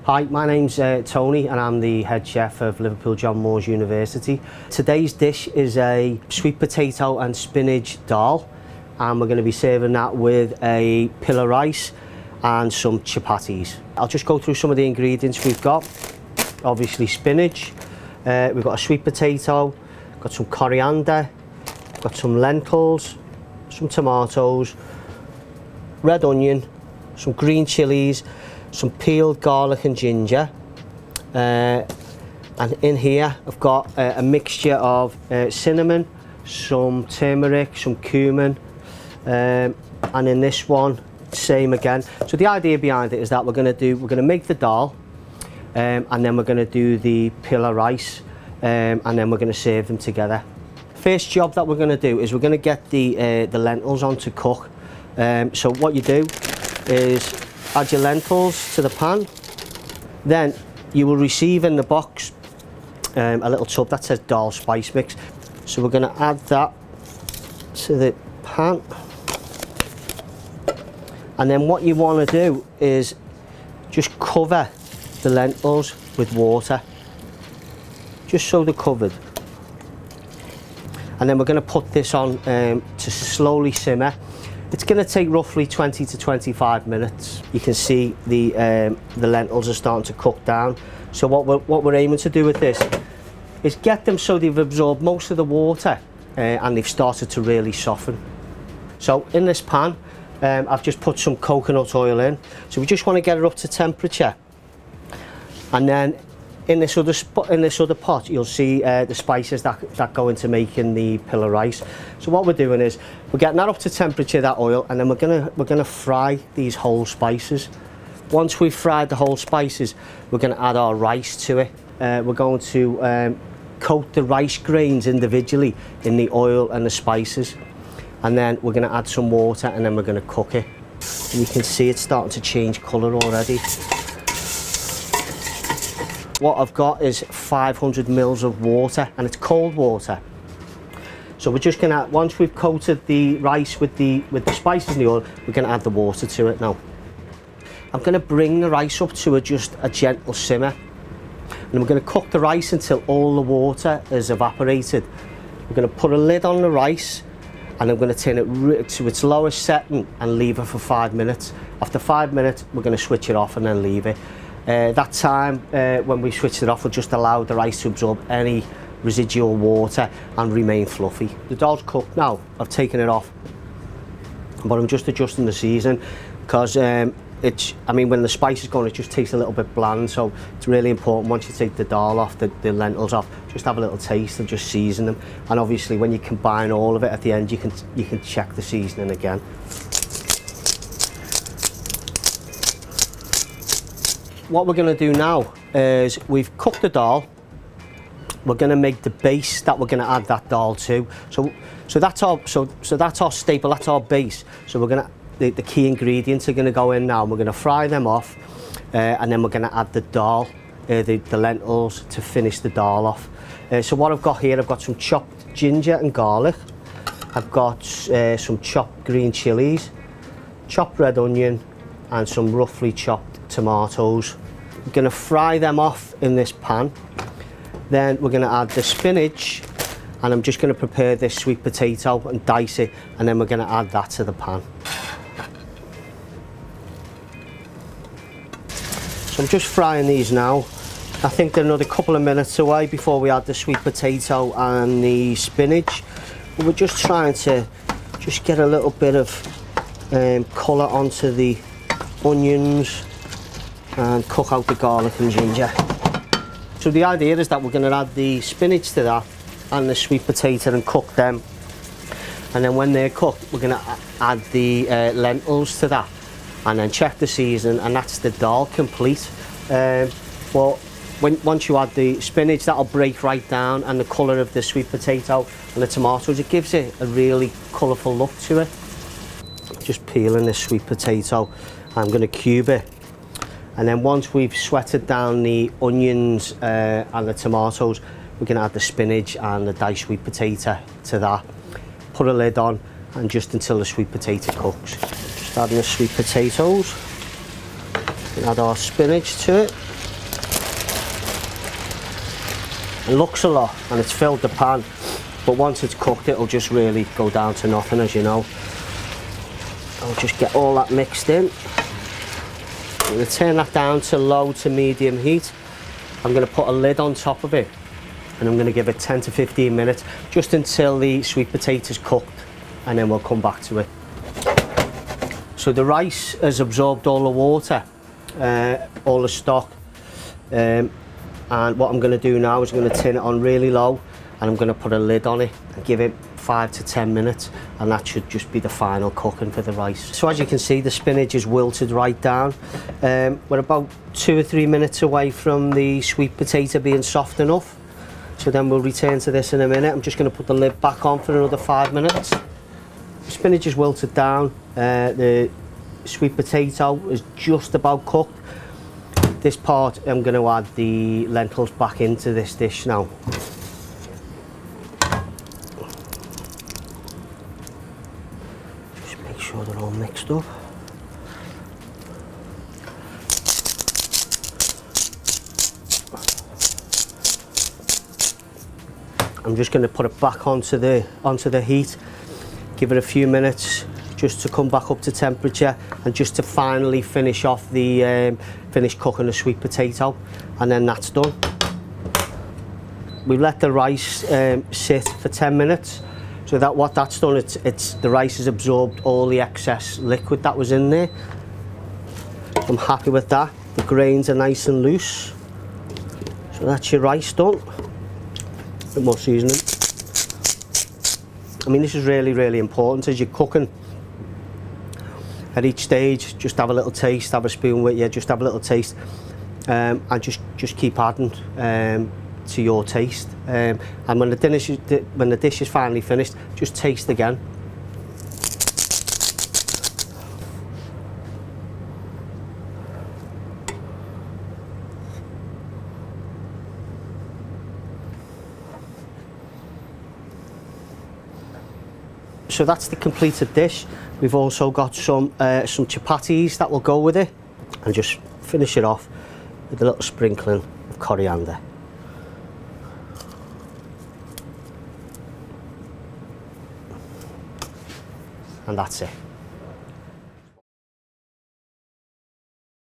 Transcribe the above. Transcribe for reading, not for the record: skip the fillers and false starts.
Hi, my name's Tony and I'm the head chef of Liverpool John Moores University. Today's dish is a sweet potato and spinach dhal, and we're going to be serving that with a pilau rice and some chapatis. I'll just go through some of the ingredients we've got. Obviously spinach, we've got a sweet potato, got some coriander, got some lentils, some tomatoes, red onion, some green chilies, some peeled garlic and ginger, and in here I've got a mixture of cinnamon, some turmeric, some cumin, and in this one same again. So the idea behind it is that we're going to make the dhal, and then we're going to do the pilau rice, and then we're going to serve them together. First job that we're going to do is we're going to get the lentils on to cook. So what you do is add your lentils to the pan. Then you will receive in the box a little tub that says dhal spice mix. So we're going to add that to the pan. And then what you want to do is just cover the lentils with water, just so they're covered. And then we're going to put this on to slowly simmer. It's going to take roughly 20 to 25 minutes. You can see the lentils are starting to cook down. So what we're aiming to do with this is get them so they've absorbed most of the water and they've started to really soften. So in this pan, I've just put some coconut oil in. So we just want to get it up to temperature. And then in this other pot, you'll see the spices that go into making the pilau rice. So what we're doing is we're getting that up to temperature, that oil, and then we're gonna fry these whole spices. Once we've fried the whole spices, we're gonna add our rice to it. We're going to coat the rice grains individually in the oil and the spices, and then we're gonna add some water, and then we're gonna cook it. And you can see it's starting to change colour already. What I've got is 500 mils of water, and it's cold water. So we're just gonna, once we've coated the rice with the spices and the oil, we're gonna add the water to it now. I'm gonna bring the rice up to just a gentle simmer, and we're gonna cook the rice until all the water is evaporated. We're gonna put a lid on the rice, and I'm gonna turn it to its lowest setting and leave it for 5 minutes. After 5 minutes, we're gonna switch it off and then leave it. That time when we switched it off, we'll just allow the rice to absorb any residual water and remain fluffy. The dhal's cooked now. I've taken it off, but I'm just adjusting the season because when the spice is gone, it just tastes a little bit bland. So it's really important once you take the dhal off, the lentils off, just have a little taste and just season them. And obviously when you combine all of it at the end, you can check the seasoning again. What we're going to do now is we've cooked the dhal. We're going to make the base that we're going to add that dhal to. So that's our staple. That's our base. So we're going to the key ingredients are going to go in now. And we're going to fry them off, and then we're going to add the dhal, the lentils, to finish the dhal off. So what I've got here, I've got some chopped ginger and garlic. I've got some chopped green chilies, chopped red onion, and some roughly chopped tomatoes. We're going to fry them off in this pan. Then we're going to add the spinach, and I'm just going to prepare this sweet potato and dice it, and then we're going to add that to the pan. So I'm just frying these now. I think they're another couple of minutes away before we add the sweet potato and the spinach. But we're just trying to just get a little bit of colour onto the onions and cook out the garlic and ginger. So the idea is that we're going to add the spinach to that and the sweet potato and cook them, and then when they're cooked we're going to add the lentils to that and then check the season, and that's the dhal complete. But once you add the spinach, that'll break right down, and the colour of the sweet potato and the tomatoes, it gives it a really colourful look to it. Just peeling this sweet potato, I'm going to cube it. And then once we've sweated down the onions and the tomatoes, we're going to add the spinach and the diced sweet potato to that. Put a lid on, and just until the sweet potato cooks. Just adding the sweet potatoes. Add our spinach to it. It looks a lot and it's filled the pan, but once it's cooked it'll just really go down to nothing, as you know. I'll just get all that mixed in. I'm going to turn that down to low to medium heat. I'm going to put a lid on top of it and I'm going to give it 10 to 15 minutes just until the sweet potatoes cooked, and then we'll come back to it. So the rice has absorbed all the water, all the stock, and what I'm going to do now is I'm going to turn it on really low and I'm going to put a lid on it and give it 5 to 10 minutes, and that should just be the final cooking for the rice. So as you can see, the spinach is wilted right down. We're about 2 or 3 minutes away from the sweet potato being soft enough, so then we'll return to this in a minute. I'm just going to put the lid back on for another 5 minutes. The spinach is wilted down, the sweet potato is just about cooked. This part I'm going to add the lentils back into this dish now. Just make sure they're all mixed up. I'm just going to put it back onto the heat, give it a few minutes just to come back up to temperature and just to finally finish off the finish cooking the sweet potato, and then that's done. We've let the rice sit for 10 minutes, so that what that's done, it's the rice has absorbed all the excess liquid that was in there. So I'm happy with that. The grains are nice and loose. So that's your rice done. A bit more seasoning. I mean, this is really, really important as you're cooking. At each stage, just have a little taste, have a spoon with you, just have a little taste, and just keep adding to your taste. And when the dish is finally finished, just taste again. So that's the completed dish. We've also got some chapatis that will go with it, and just finish it off with a little sprinkling of coriander. And that's it.